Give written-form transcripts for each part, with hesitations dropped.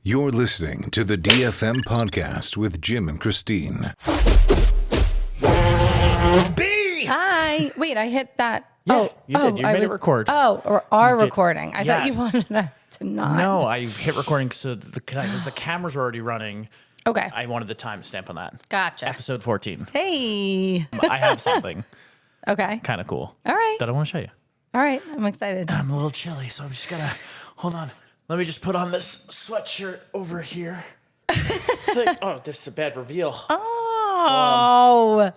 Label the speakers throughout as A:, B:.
A: You're listening to the DFM podcast with Jim and Christine.
B: B!
C: Hi. Wait, I hit that.
B: Yeah, you did. You made it record.
C: Oh, or our
B: did.
C: recording. I thought you wanted to not.
B: No, I hit recording so because the cameras were already running.
C: Okay.
B: I wanted the timestamp on that.
C: Gotcha.
B: Episode 14.
C: Hey.
B: I have something
C: Okay.
B: kind of cool.
C: All right.
B: That I want to show you.
C: All right. I'm excited.
B: I'm a little chilly, so I'm just gonna hold on. Let me just put on this sweatshirt over here. Oh, this is a bad reveal.
C: Oh.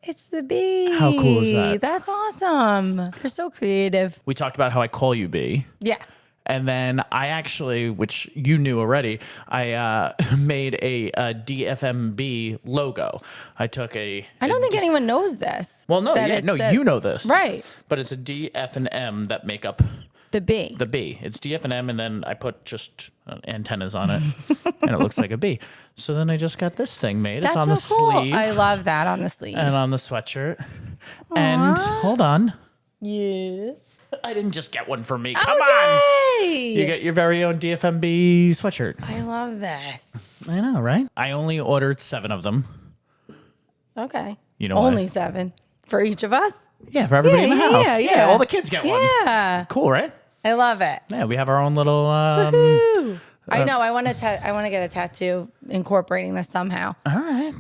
C: It's the bee.
B: How cool is that?
C: That's awesome. You're so creative.
B: We talked about how I call you B.
C: Yeah.
B: And then I actually, which you knew already, I made a DFMB logo. I took
C: I don't think anyone knows this.
B: Well, no, you know this.
C: Right.
B: But it's a D, F, and M that make up
C: The bee.
B: the B. It's D, F, and M, and then I put just antennas on it, and it looks like a B. So then I just got this thing made.
C: That's
B: it's on
C: so
B: the
C: cool.
B: sleeve.
C: I love that on the sleeve.
B: And on the sweatshirt. And hold on.
C: Yes.
B: I didn't just get one for me. Come on.
C: Yay.
B: You get your very own DFMB sweatshirt.
C: I love this.
B: I know, right? I only ordered 7 of them.
C: Okay.
B: You know why?
C: Only 7 for each of us?
B: Yeah, for everybody in the house.
C: Yeah.
B: All the kids get one.
C: Yeah.
B: Cool, right?
C: I love it.
B: Yeah, we have our own little...
C: Woohoo. I know. I want to get a tattoo incorporating this somehow.
B: All right.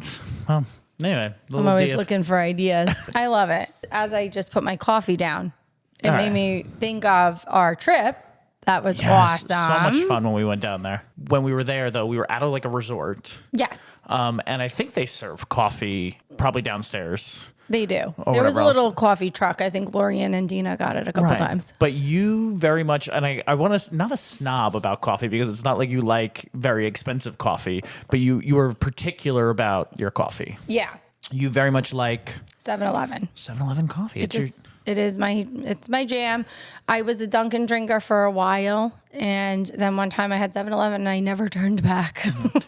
B: Well, anyway.
C: I'm always looking for ideas. I love it. As I just put my coffee down, it
B: All
C: made
B: right.
C: me think of our trip. That was awesome.
B: So much fun when we went down there. When we were there, though, we were at a resort.
C: Yes,
B: And I think they serve coffee probably downstairs.
C: they do. There was
B: whatever
C: a
B: else.
C: little coffee truck. I think Lorian and Dina got it a couple times.
B: But you very much, and I want to, not a snob about coffee because it's not like you like very expensive coffee, but you were particular about your coffee.
C: Yeah,
B: You very much like
C: 7-Eleven.
B: 7-Eleven coffee.
C: It's my jam. I was a Dunkin' drinker for a while, and then one time I had 7-Eleven and I never turned back.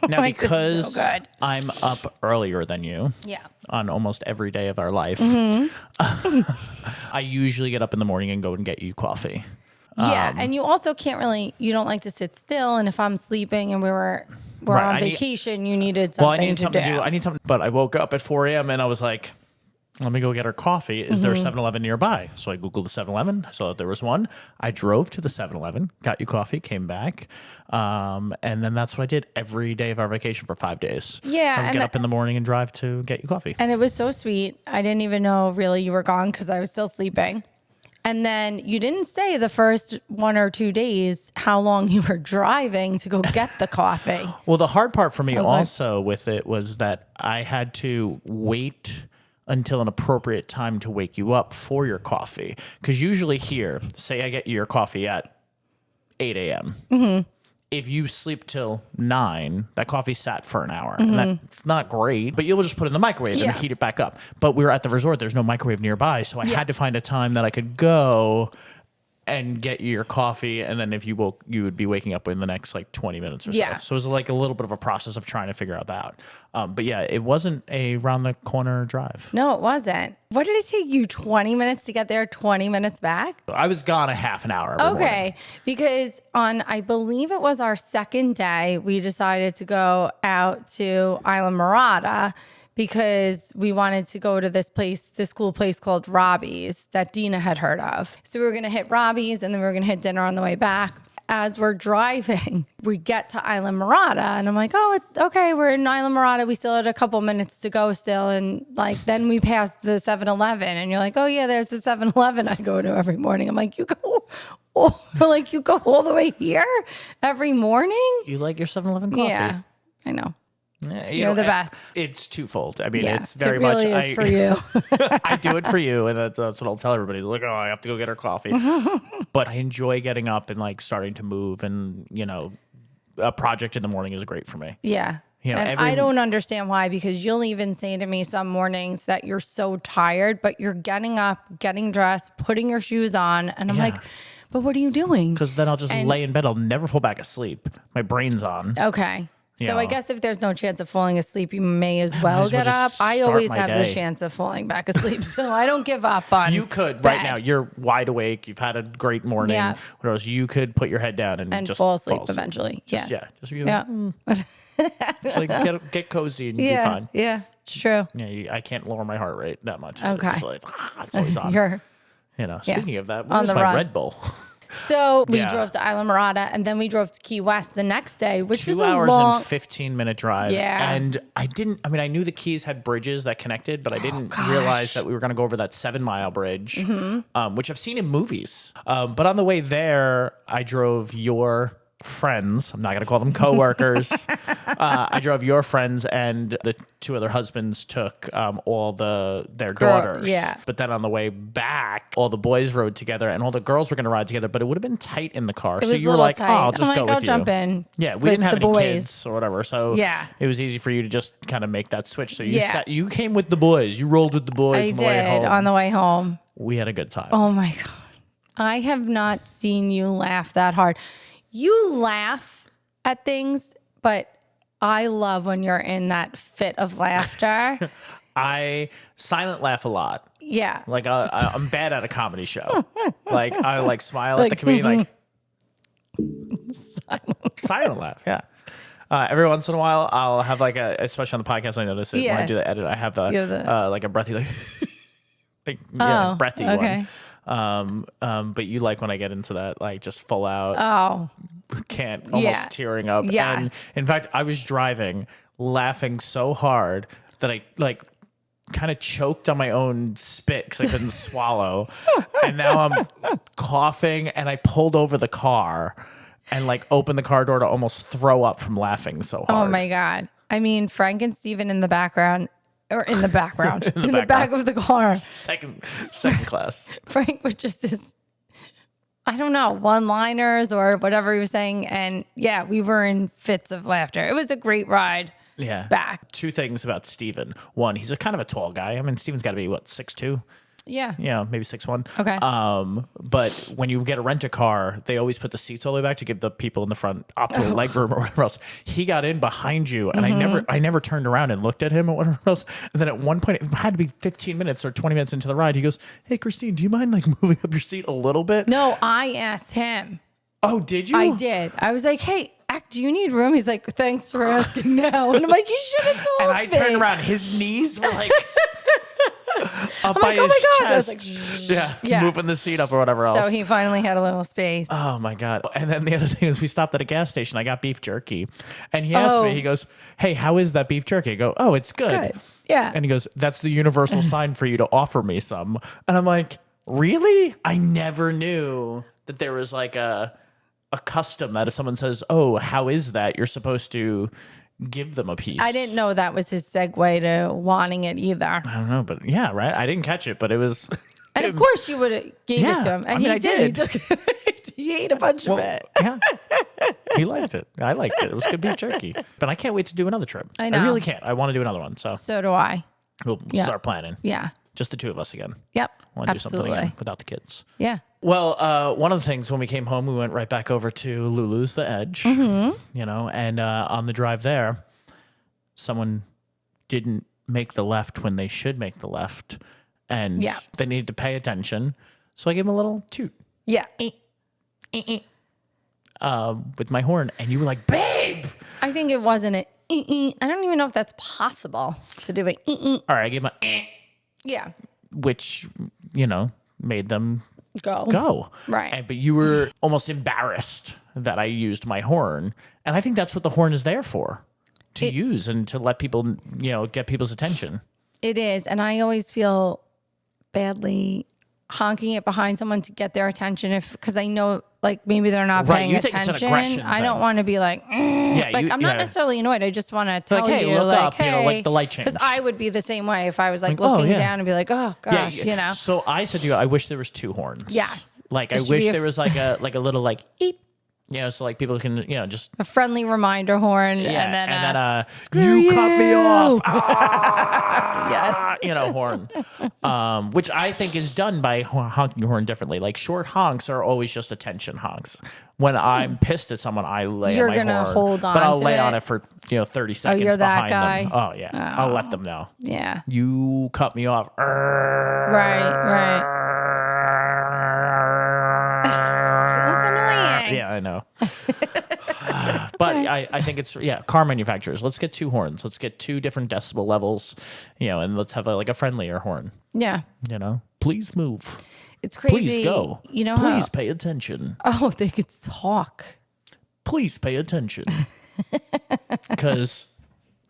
B: Now,
C: Like, this is
B: because
C: so good.
B: I'm up earlier than you.
C: Yeah.
B: On almost every day of our life. I usually get up in the morning and go and get you coffee.
C: Yeah, and you also can't really, you don't like to sit still. And if I'm sleeping and we're on vacation, you needed something
B: Well, I need
C: to
B: something
C: do.
B: to do. I need something, but I woke up at 4 a.m. and I was like, let me go get her coffee. Is there a 7-Eleven nearby? So I Googled the 7-Eleven. I saw that there was one. I drove to the 7-Eleven, got you coffee, came back. And then that's what I did every day of our vacation for 5 days.
C: Yeah,
B: I would
C: and
B: get up in the morning and drive to get you coffee.
C: And it was so sweet. I didn't even know really you were gone because I was still sleeping. And then you didn't say the first 1 or 2 days how long you were driving to go get the coffee.
B: Well, the hard part for me
C: was
B: also with it was that I had to wait until an appropriate time to wake you up for your coffee. Because usually here, say I get you your coffee at 8 a.m.
C: Mm-hmm.
B: If you sleep till 9, that coffee sat for an hour. And that's not great, but you'll just put it in the microwave
C: Yeah.
B: and heat it back up. But we were at the resort. There's no microwave nearby. So I had to find a time that I could go and get you your coffee. And then if you woke, you would be waking up in the next 20 minutes or so.
C: Yeah.
B: So it was like a little bit of a process of trying to figure out that. But yeah, it wasn't a round the corner drive.
C: No, it wasn't. What did it take you? 20 minutes to get there, 20 minutes back?
B: I was gone a half an hour. every morning.
C: Okay, because on, I believe it was our second day, we decided to go out to Isla Mirada because we wanted to go to this cool place called Robbie's that Dina had heard of. So we were going to hit Robbie's and then we were going to hit dinner on the way back. As we're driving, we get to Isla Mirada and I'm like, oh, okay, we're in Isla Mirada. We still had a couple minutes to go still. And then we passed the 7-Eleven and you're like, oh yeah, there's the 7-Eleven I go to every morning. I'm like, you go all the way here every morning?
B: You like your 7-Eleven coffee?
C: Yeah, I know.
B: Yeah,
C: You're the best.
B: It's twofold. I mean,
C: Yeah,
B: it's very
C: it really
B: much
C: is for you.
B: I do it for you, and that's what I'll tell everybody. They're like, oh, I have to go get her coffee. But I enjoy getting up and starting to move, and a project in the morning is great for me.
C: Yeah.
B: You know,
C: And I don't understand why, because you'll even say to me some mornings that you're so tired, but you're getting up, getting dressed, putting your shoes on. And I'm like, but what are you doing?
B: Because then I'll just lay in bed. I'll never fall back asleep. My brain's on.
C: Okay. So I guess if there's no chance of falling asleep, you may as well get up.
B: just
C: I
B: start
C: always
B: my
C: have
B: day.
C: the chance of falling back asleep, so I don't give up on.
B: You could
C: bed.
B: right now. You're wide awake. You've had a great morning.
C: Yeah.
B: What else? You could put your head down and just
C: fall asleep eventually.
B: Just,
C: Yeah.
B: Just be
C: Yeah.
B: just like get cozy and be
C: Yeah.
B: fine.
C: Yeah. It's true.
B: Yeah, I can't lower my heart rate that much.
C: Okay.
B: It's like, it's always on.
C: You're
B: Speaking of that,
C: On
B: where's
C: the
B: my
C: run.
B: Red Bull?
C: So we
B: Yeah.
C: drove to Isla Mirada and then we drove to Key West the next day, which was
B: 2
C: a
B: hours
C: long.
B: and 15-minute drive.
C: Yeah.
B: And I knew the Keys had bridges that connected, but I didn't
C: gosh.
B: realize that we were going to go over that 7-mile bridge, which I've seen in movies. But on the way there, I drove your friends. I'm not going to call them coworkers. I drove your friends, and the 2 other husbands took all their daughters.
C: Yeah.
B: But then on the way back, all the boys rode together, and all the girls were going to ride together. But it would have been tight in the car,
C: It
B: so
C: was
B: you
C: a
B: were
C: little
B: like,
C: tight.
B: "Oh, I'll just
C: I'm
B: go
C: like,
B: with
C: I'll
B: you."
C: jump in.
B: Yeah, we
C: with
B: didn't have
C: the
B: any
C: boys.
B: kids or whatever, so
C: Yeah.
B: it was easy for you to just kind of make that switch. So you
C: Yeah.
B: you came with the boys, you rolled with the boys
C: I
B: on the way
C: did
B: home.
C: on the way home.
B: We had a good time.
C: Oh my God. I have not seen you laugh that hard. You laugh at things, but I love when you're in that fit of laughter.
B: I silent laugh a lot.
C: Yeah.
B: Like I'm bad at a comedy show. Like I like smile at the comedian, like silent laugh. Yeah. Every once in a while, I'll have like especially on the podcast, I notice it when I
C: Yeah.
B: do the edit. I have
C: You have
B: like a breathy, like
C: Oh,
B: breathy
C: okay.
B: one. But you like when I get into that, like just full out.
C: Oh,
B: Can't almost
C: Yeah.
B: tearing up.
C: Yes.
B: And in fact, I was driving, laughing so hard that I like kind of choked on my own spit because I couldn't swallow. And now I'm coughing, and I pulled over the car and like opened the car door to almost throw up from laughing so hard.
C: oh my God. I mean, Frank and Steven in the background, or in the background, in the back of the car.
B: Second class.
C: Frank was just his, I don't know, one-liners or whatever he was saying. And yeah, we were in fits of laughter. It was a great ride.
B: Yeah.
C: Back.
B: 2 things about Steven. One, he's a kind of a tall guy. I mean, Steven's got to be, what, 6'2"?
C: Yeah.
B: Yeah, maybe 6'1".
C: Okay.
B: But when you get a rent a car, they always put the seats all the way back to give the people in the front optimal leg room or whatever else. He got in behind you, and I never turned around and looked at him or whatever else. And then at one point, it had to be 15 minutes or 20 minutes into the ride, he goes, "Hey, Christine, do you mind like moving up your seat a little bit?"
C: No, I asked him.
B: Oh, did you?
C: I did. I was like, hey, do you need room? He's like, thanks for asking now. And I'm like, you should have told
B: And
C: me.
B: I turned around, his knees were like up
C: I'm
B: by
C: like, oh
B: his
C: my God. I was
B: chest.
C: like,
B: yeah, moving the seat up or whatever else.
C: so he finally had a little space.
B: Oh my God. And then the other thing is we stopped at a gas station. I got beef jerky. And he asked me, he goes, "Hey, how is that beef jerky?" I go, "Oh, it's good."
C: Good. Yeah.
B: And he goes, "That's the universal sign for you to offer me some." And I'm like, really? I never knew that there was like a custom that if someone says, "Oh, how is that?" you're supposed to give them a piece.
C: I didn't know that was his segue to wanting it either.
B: I don't know, but yeah, right? I didn't catch it, but it was...
C: And of course you would have gave
B: Yeah,
C: it to him. And
B: I mean,
C: he
B: I
C: did.
B: did.
C: He took it. He ate a bunch of it.
B: Yeah. He liked it. I liked it. It was good beef jerky. But I can't wait to do another trip.
C: I know.
B: I really can't. I want to do another one. So
C: So do I.
B: we'll start planning.
C: Yeah.
B: Just the 2 of us again.
C: Yep.
B: I want to do something
C: Absolutely.
B: again without the kids.
C: Yeah.
B: Well, one of the things when we came home, we went right back over to Lulu's The Edge,
C: Mm-hmm.
B: you know, and on the drive there, someone didn't make the left when they should make the left, and
C: Yes.
B: they needed to pay attention. So I gave them a little toot
C: Yeah.
B: with my horn, and you were like, "Babe!"
C: I think it wasn't a I don't even know if that's possible to do it.
B: All right, I gave my
C: Yeah.
B: which, you know, made them go.
C: Right.
B: But you were almost embarrassed that I used my horn. And I think that's what the horn is there for, to use and to let people, you know, get people's attention.
C: It is. And I always feel badly honking it behind someone to get their attention because I know like maybe they're not
B: Right,
C: paying
B: you think it's an
C: attention.
B: aggression
C: I don't
B: thing.
C: want to be like,
B: Yeah,
C: like I'm not necessarily annoyed. I just want to tell
B: hey,
C: you
B: look
C: like,
B: up,
C: hey,
B: you know, like the light changed.
C: Because I would be the same way if I was like
B: Like, oh,
C: looking
B: yeah.
C: down and be like, oh gosh, you know.
B: So I said to you, I wish there was 2 horns.
C: Yes.
B: Like
C: It
B: I
C: should
B: wish
C: be
B: there was like a little like eep So like people can, just
C: A friendly reminder horn.
B: and then
C: screw
B: you cut me off.
C: Yes.
B: Horn. Which I think is done by honking your horn differently. Like short honks are always just attention honks. When I'm pissed at someone, I lay
C: You're
B: on my
C: gonna
B: horn,
C: hold on
B: but I'll
C: to
B: lay
C: it.
B: on it for 30 seconds
C: you're that
B: behind
C: guy?
B: them. Oh yeah, I'll let them know.
C: Yeah.
B: You cut me off.
C: Right. That's annoying.
B: Yeah, I know. But I think it's car manufacturers. Let's get 2 horns. Let's get 2 different decibel levels, and let's have a friendlier horn.
C: Yeah.
B: Please move.
C: It's crazy.
B: Please go. Please pay attention.
C: Oh, they could talk.
B: Please pay attention. Because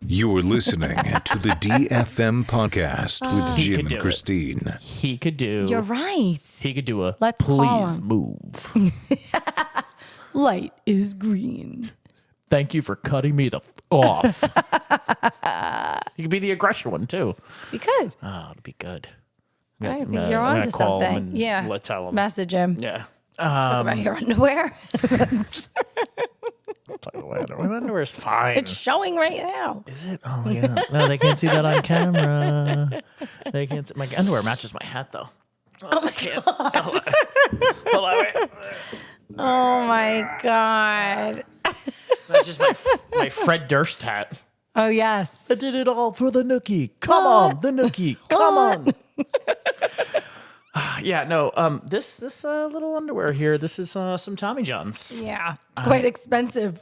A: You're listening to the DFM podcast with Jim
B: could do
A: and
B: it.
A: Christine.
B: he could do.
C: You're right.
B: He could do a
C: Let's call
B: please
C: him.
B: move.
C: Light is green.
B: Thank you for cutting me the off. He could be the aggressor one too.
C: You could.
B: Oh, it'd be good.
C: I think
B: I'm
C: you're
B: gonna
C: onto
B: call him
C: something.
B: and
C: Yeah.
B: Tell him.
C: Message him.
B: Yeah.
C: Talk about your underwear.
B: My underwear's fine.
C: It's showing right now.
B: Is it? Oh my god! No, they can't see that on camera. They can't. See. My underwear matches my hat though.
C: Oh my god.
B: Hold on, wait.
C: Oh my god.
B: Matches my Fred Durst hat.
C: Oh yes.
B: I did it all for the nookie. Come on, the nookie. Come on. This little underwear here. This is some Tommy Johns.
C: Yeah. Quite expensive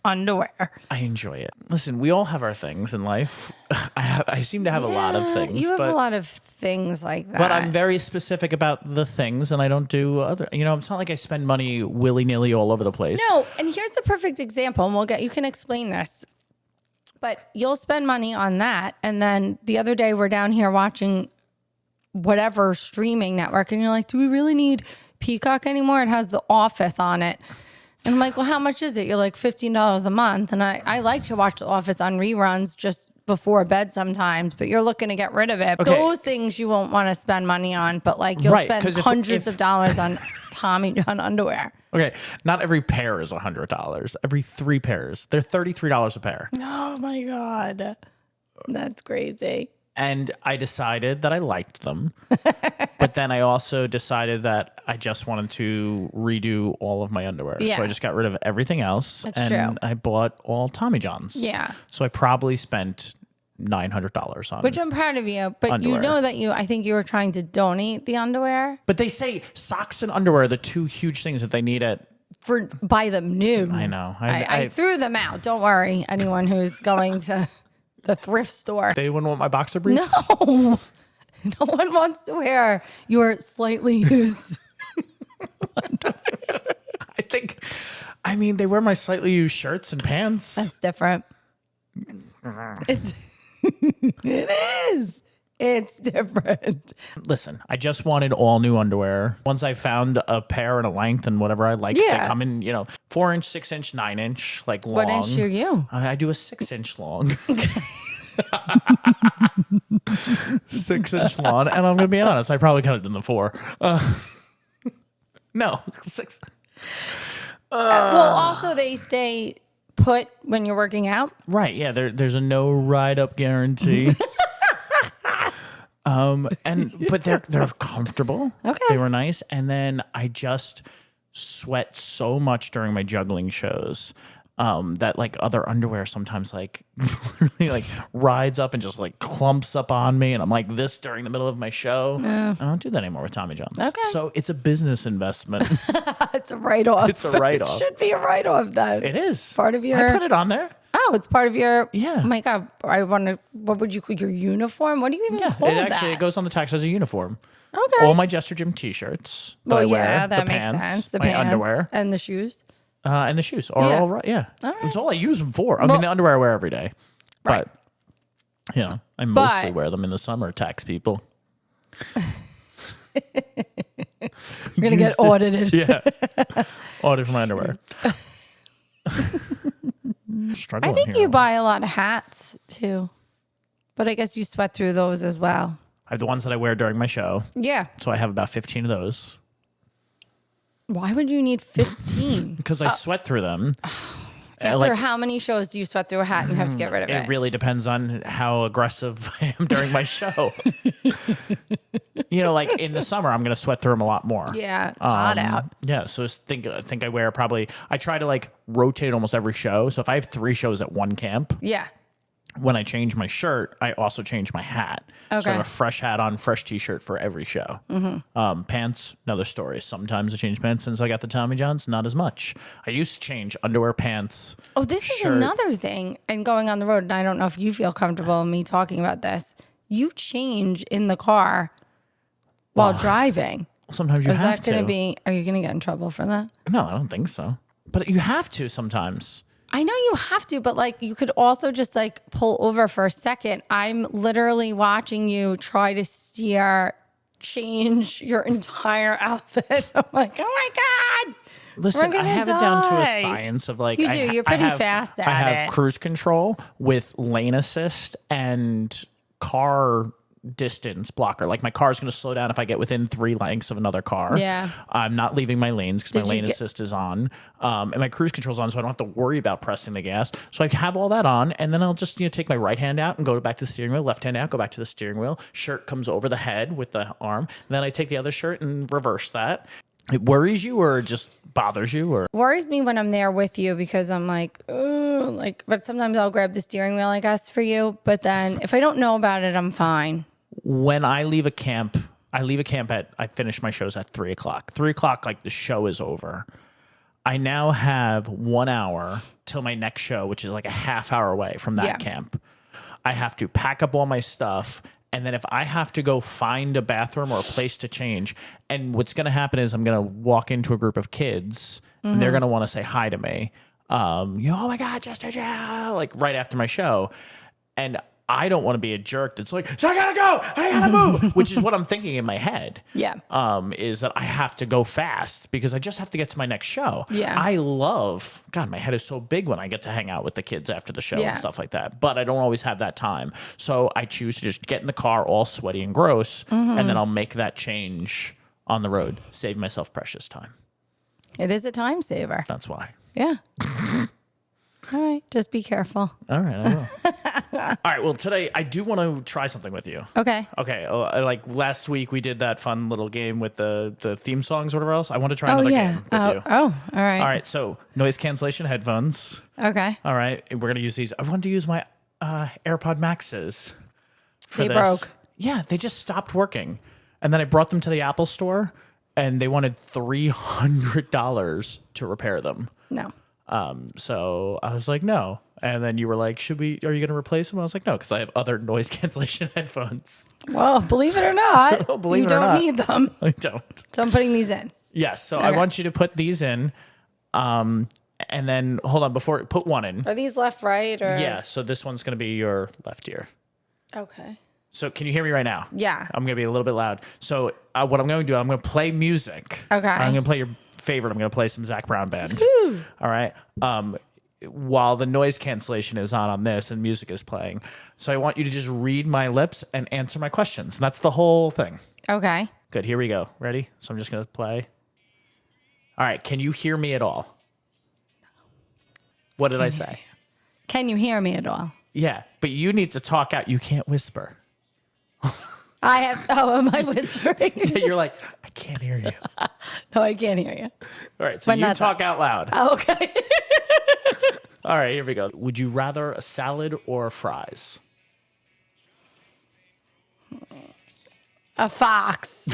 C: underwear.
B: I enjoy it. Listen, we all have our things in life. I seem to have a lot of things.
C: You have
B: but,
C: a lot of things like that.
B: But I'm very specific about the things, and I don't do other. It's not like I spend money willy nilly all over the place.
C: No, and here's the perfect example, and you can explain this. But you'll spend money on that, and then the other day we're down here watching whatever streaming network, and you're like, do we really need Peacock anymore? It has The Office on it. And I'm like, well, how much is it? You're like $15 a month. And I like to watch The Office on reruns just before bed sometimes, but you're looking to get rid of it.
B: Okay.
C: Those things you won't want to spend money on, but like you'll spend
B: 'cause
C: hundreds of dollars on Tommy John underwear.
B: Okay, not every pair is $100. Every 3 pairs, they're $33 a pair.
C: Oh my God. That's crazy.
B: And I decided that I liked them. But then I also decided that I just wanted to redo all of my underwear.
C: Yeah.
B: So I just got rid of everything else.
C: That's
B: and
C: true.
B: I bought all Tommy Johns.
C: Yeah.
B: So I probably spent $900 on
C: Which I'm proud of you, but
B: underwear.
C: you know that I think you were trying to donate the underwear
B: But they say socks and underwear are the 2 huge things that they need at.
C: for buy them new.
B: I know.
C: I threw them out. Don't worry, anyone who's going to the thrift store.
B: They wouldn't want my boxer briefs?
C: No, no one wants to wear your slightly used.
B: They wear my slightly used shirts and pants.
C: That's different. It is. It's different.
B: Listen, I just wanted all new underwear. Once I found a pair and a length and whatever I like,
C: Yeah.
B: they come in, 4-inch, 6-inch, 9-inch, like long.
C: What inch are you?
B: I do a 6-inch long. 6-inch long. And I'm going to be honest, I probably could have done the 4. No, 6.
C: Well, also they stay put when you're working out.
B: Right. Yeah. There's a no ride up guarantee. But they're comfortable.
C: Okay.
B: They were nice. And then I just sweat so much during my juggling shows. That like other underwear sometimes like really like rides up and just like clumps up on me, and I'm like this during the middle of my show. I don't do that anymore with Tommy Johns.
C: Okay.
B: So it's a business investment.
C: It's a write-off.
B: It's a write-off.
C: It should be a write-off though.
B: It is
C: part of your.
B: I put it on there.
C: Oh, it's part of your.
B: Yeah.
C: Oh my God. I want to. What would you call your uniform? What do you even call
B: It actually
C: that?
B: it goes on the tax as a uniform.
C: Okay.
B: All my Jester Gym t-shirts that I wear,
C: that
B: the
C: makes
B: pants,
C: sense. The
B: my
C: pants
B: underwear,
C: and the shoes.
B: and the shoes are
C: Yeah.
B: all right. Yeah,
C: All right.
B: it's all I use them for. I mean, the underwear I wear every day,
C: Right.
B: but I mostly wear them in the summer. Tax people.
C: You're gonna get audited.
B: Yeah, audit for my underwear.
C: I think you buy a lot of hats too, but I guess you sweat through those as well.
B: I have the ones that I wear during my show,
C: Yeah.
B: so I have about 15 of those.
C: Why would you need 15?
B: Because I sweat through them.
C: After how many shows do you sweat through a hat and you have to get rid of it?
B: It really depends on how aggressive I am during my show. Like in the summer, I'm going to sweat through them a lot more.
C: Yeah, it's hot out.
B: Yeah, so I think I wear I try to like rotate almost every show. So if I have 3 shows at one camp,
C: Yeah.
B: when I change my shirt, I also change my hat. So
C: Okay.
B: I have a fresh hat on, fresh t-shirt for every show. Pants, another story. Sometimes I change pants since I got the Tommy Johns, not as much. I used to change underwear, pants.
C: Oh, this is another thing. And going on the road, and I don't know if you feel comfortable in me talking about this. You change in the car while driving.
B: Sometimes you
C: Is
B: have
C: that going
B: to.
C: to be, are you going to get in trouble for that?
B: No, I don't think so. But you have to sometimes.
C: I know you have to, but like you could also just like pull over for a second. I'm literally watching you try to change your entire outfit. I'm like, oh my God.
B: Listen,
C: We're
B: I
C: gonna
B: have it down to a
C: die.
B: science of like
C: You do. You're pretty fast at
B: I have
C: it.
B: cruise control with lane assist and car distance blocker. Like my car's going to slow down if I get within 3 lengths of another car.
C: Yeah.
B: I'm not leaving my lanes because my
C: Did you
B: lane
C: get-
B: assist is on, and my cruise control's on, so I don't have to worry about pressing the gas. So I have all that on, and then I'll just take my right hand out and go back to the steering wheel. Left hand out, go back to the steering wheel. Shirt comes over the head with the arm. And then I take the other shirt and reverse that. It worries you or just bothers you or
C: Worries me when I'm there with you because I'm like, ugh, but sometimes I'll grab the steering wheel, I guess, for you. But then if I don't know about it, I'm fine.
B: when I leave a camp, I finish my shows at 3:00. 3:00, like the show is over. I now have 1 hour till my next show, which is like a half hour away from that camp. I have to pack up all my stuff. And then if I have to go find a bathroom or a place to change, and what's going to happen is I'm going to walk into a group of kids and they're going to want to say hi to me. Oh my God, Jester, like right after my show. And I don't want to be a jerk that's like, so I gotta go, I gotta move, which is what I'm thinking in my head.
C: Yeah.
B: Is that I have to go fast because I just have to get to my next show.
C: Yeah.
B: God, my head is so big when I get to hang out with the kids after the show
C: Yeah.
B: and stuff like that. But I don't always have that time. So I choose to just get in the car all sweaty and gross, and then I'll make that change on the road, save myself precious time.
C: It is a time saver.
B: That's why.
C: Yeah. All right. Just be careful.
B: All right, I will. All right, well, today I do want to try something with you.
C: Okay.
B: Okay, like last week we did that fun little game with the theme songs or whatever else. I want to try another game with you.
C: All right.
B: All right, so noise cancellation headphones.
C: Okay.
B: All right, we're going to use these. I wanted to use my AirPod Maxes.
C: They broke.
B: Yeah, they just stopped working. And then I brought them to the Apple store and they wanted $300 to repair them.
C: No.
B: So I was like, no. And then you were like, are you going to replace them? I was like, no, because I have other noise cancellation headphones.
C: Well, believe it or not,
B: Believe
C: you
B: it or
C: don't
B: not.
C: need them.
B: I don't.
C: So I'm putting these in.
B: Yes. So I
C: Okay.
B: want you to put these in. And then hold on, put one in.
C: Are these left, right, or?
B: Yeah. So this one's going to be your left ear.
C: Okay.
B: So can you hear me right now?
C: Yeah.
B: I'm going to be a little bit loud. So what I'm going to do, I'm going to play music.
C: Okay.
B: I'm going to play your favorite. I'm going to play some Zach Brown Band. All right. While the noise cancellation is on this and music is playing. So I want you to just read my lips and answer my questions. And that's the whole thing.
C: Okay.
B: Good. Here we go. Ready? So I'm just going to play. All right. Can you hear me at all? What did I say?
C: Can you hear me at all?
B: Yeah. But you need to talk out. You can't whisper.
C: I have. Oh, am I whispering?
B: You're like, I can't hear you.
C: No, I can't hear you.
B: All right. So
C: But
B: you
C: not
B: talk out loud.
C: Oh, okay.
B: All right, here we go. Would you rather a salad or fries?
C: A fox.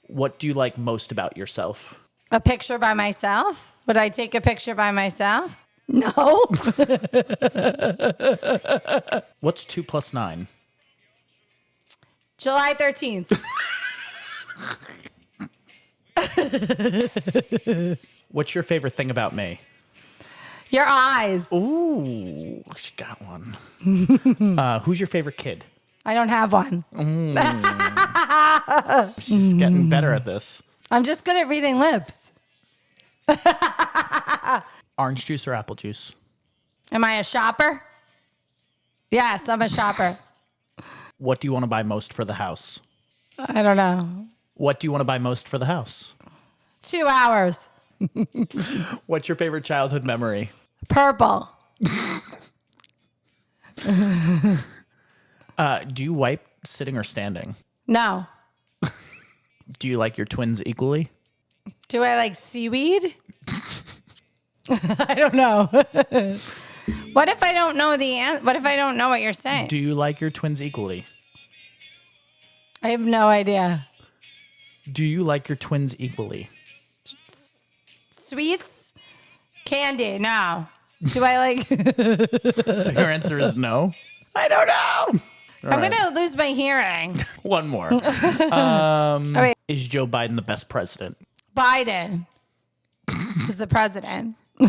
B: What do you like most about yourself?
C: A picture by myself? Would I take a picture by myself? No.
B: What's 2 + 9?
C: July 13th.
B: What's your favorite thing about me?
C: Your eyes.
B: Ooh, she got one. Who's your favorite kid?
C: I don't have one.
B: She's getting better at this.
C: I'm just good at reading lips.
B: Orange juice or apple juice?
C: Am I a shopper? Yes, I'm a shopper.
B: What do you want to buy most for the house?
C: I don't know.
B: What do you want to buy most for the house?
C: 2 hours.
B: What's your favorite childhood memory?
C: Purple.
B: Do you wipe sitting or standing?
C: No.
B: Do you like your twins equally?
C: Do I like seaweed? I don't know. What if I don't know the answer? What if I don't know what you're saying?
B: Do you like your twins equally?
C: I have no idea.
B: Do you like your twins equally?
C: Sweets? Candy? No. Do I like...
B: So your answer is no?
C: I don't know. I'm
B: right.
C: going to lose my hearing.
B: One more.
C: Wait.
B: Is Joe Biden the best president?
C: Biden is the president.
B: All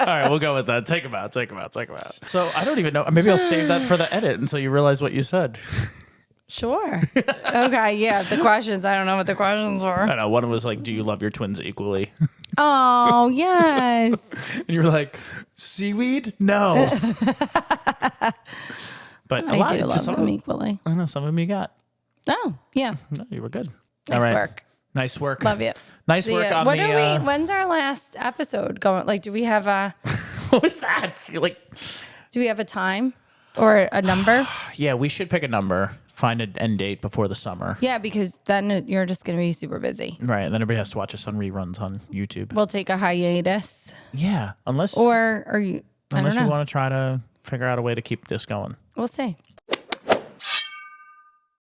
B: right, we'll go with that. Take him out. So I don't even know. Maybe I'll save that for the edit until you realize what you said.
C: Sure. Okay, yeah. The questions. I don't know what the questions were.
B: I know. One was like, do you love your twins equally?
C: Oh, yes.
B: And you were like, seaweed? No. But a
C: I
B: lot
C: do love
B: some
C: them
B: of-
C: equally.
B: I know some of them you got.
C: Oh, yeah.
B: No, you were good.
C: Nice
B: All right.
C: work.
B: Nice work.
C: Love you.
B: Nice
C: See
B: work
C: ya.
B: on
C: What
B: the.
C: are we? When's our last episode going? Like, do we have a
B: What was that? You're like,
C: time or a number?
B: yeah, we should pick a number. Find an end date before the summer.
C: Yeah, because then you're just going to be super busy.
B: Right, and then everybody has to watch us on reruns on YouTube.
C: We'll take a hiatus,
B: Yeah, unless
C: or are you? I don't
B: you
C: know.
B: want to try to figure out a way to keep this going.
C: We'll see.